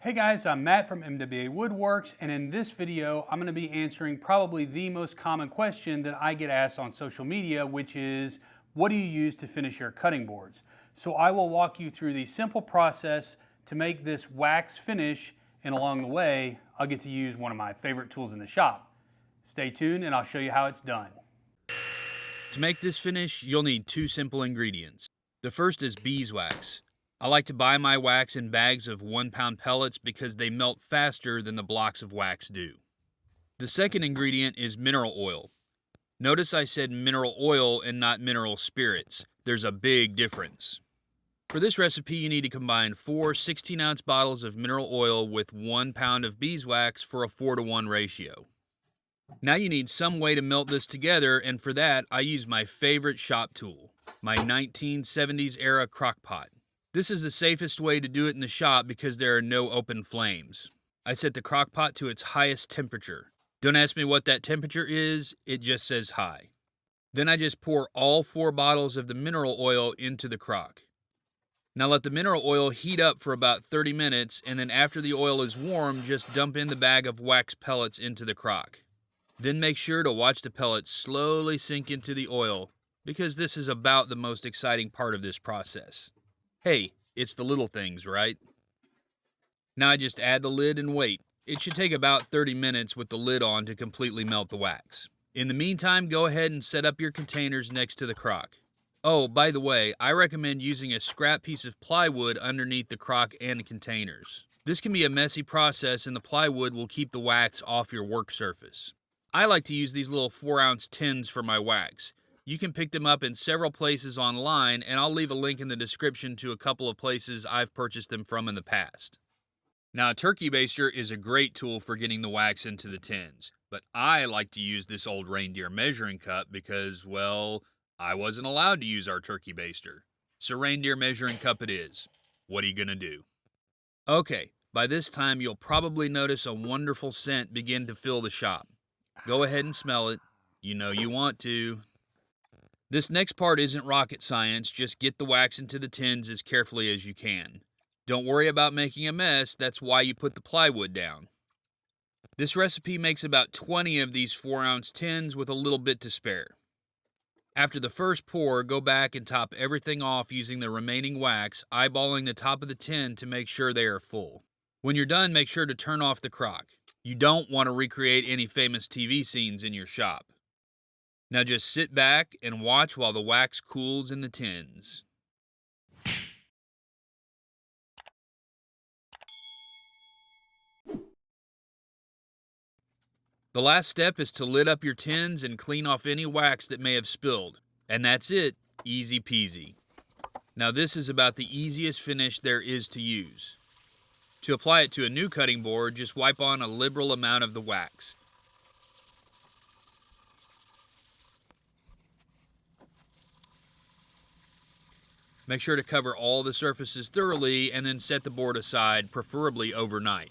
Hey guys, I'm Matt from MWA Woodworks, and in this video, I'm going to be answering probably the most common question that I get asked on social media, which is, what do you use to finish your cutting boards? So I will walk you through the simple process to make this wax finish, and along the way, I'll get to use one of my favorite tools in the shop. Stay tuned and I'll show you how it's done. To make this finish, you'll need two simple ingredients. The first is beeswax. I like to buy my wax in bags of 1-pound pellets because they melt faster than the blocks of wax do. The second ingredient is mineral oil. Notice I said mineral oil and not mineral spirits. There's a big difference. For this recipe, you need to combine 4 16-ounce bottles of mineral oil with 1 pound of beeswax for a 4-to-1 ratio. Now you need some way to melt this together, and for that, I use my favorite shop tool, my 1970s era crock pot. This is the safest way to do it in the shop because there are no open flames. I set the crock pot to its highest temperature. Don't ask me what that temperature is, it just says high. Then I just pour all 4 bottles of the mineral oil into the crock. Now let the mineral oil heat up for about 30 minutes, and then after the oil is warm, just dump in the bag of wax pellets into the crock. Then make sure to watch the pellets slowly sink into the oil, because this is about the most exciting part of this process. Hey, it's the little things, right? Now I just add the lid and wait. It should take about 30 minutes with the lid on to completely melt the wax. In the meantime, go ahead and set up your containers next to the crock. Oh, by the way, I recommend using a scrap piece of plywood underneath the crock and containers. This can be a messy process, and the plywood will keep the wax off your work surface. I like to use these little 4-ounce tins for my wax. You can pick them up in several places online, and I'll leave a link in the description to a couple of places I've purchased them from in the past. Now, a turkey baster is a great tool for getting the wax into the tins, but I like to use this old reindeer measuring cup because, well, I wasn't allowed to use our turkey baster. So reindeer measuring cup it is. What are you gonna do? Okay, by this time you'll probably notice a wonderful scent begin to fill the shop. Go ahead and smell it. You know you want to. This next part isn't rocket science, just get the wax into the tins as carefully as you can. Don't worry about making a mess, that's why you put the plywood down. This recipe makes about 20 of these 4-ounce tins with a little bit to spare. After the first pour, go back and top everything off using the remaining wax, eyeballing the top of the tin to make sure they are full. When you're done, make sure to turn off the crock. You don't want to recreate any famous TV scenes in your shop. Now just sit back and watch while the wax cools in the tins. The last step is to lid up your tins and clean off any wax that may have spilled. And that's it, easy peasy. Now this is about the easiest finish there is to use. To apply it to a new cutting board, just wipe on a liberal amount of the wax. Make sure to cover all the surfaces thoroughly and then set the board aside, preferably overnight.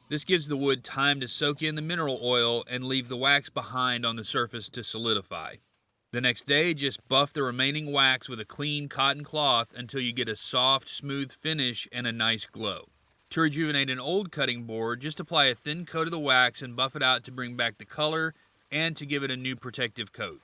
This gives the wood time to soak in the mineral oil and leave the wax behind on the surface to solidify. The next day, just buff the remaining wax with a clean cotton cloth until you get a soft, smooth finish and a nice glow. To rejuvenate an old cutting board, just apply a thin coat of the wax and buff it out to bring back the color and to give it a new protective coat.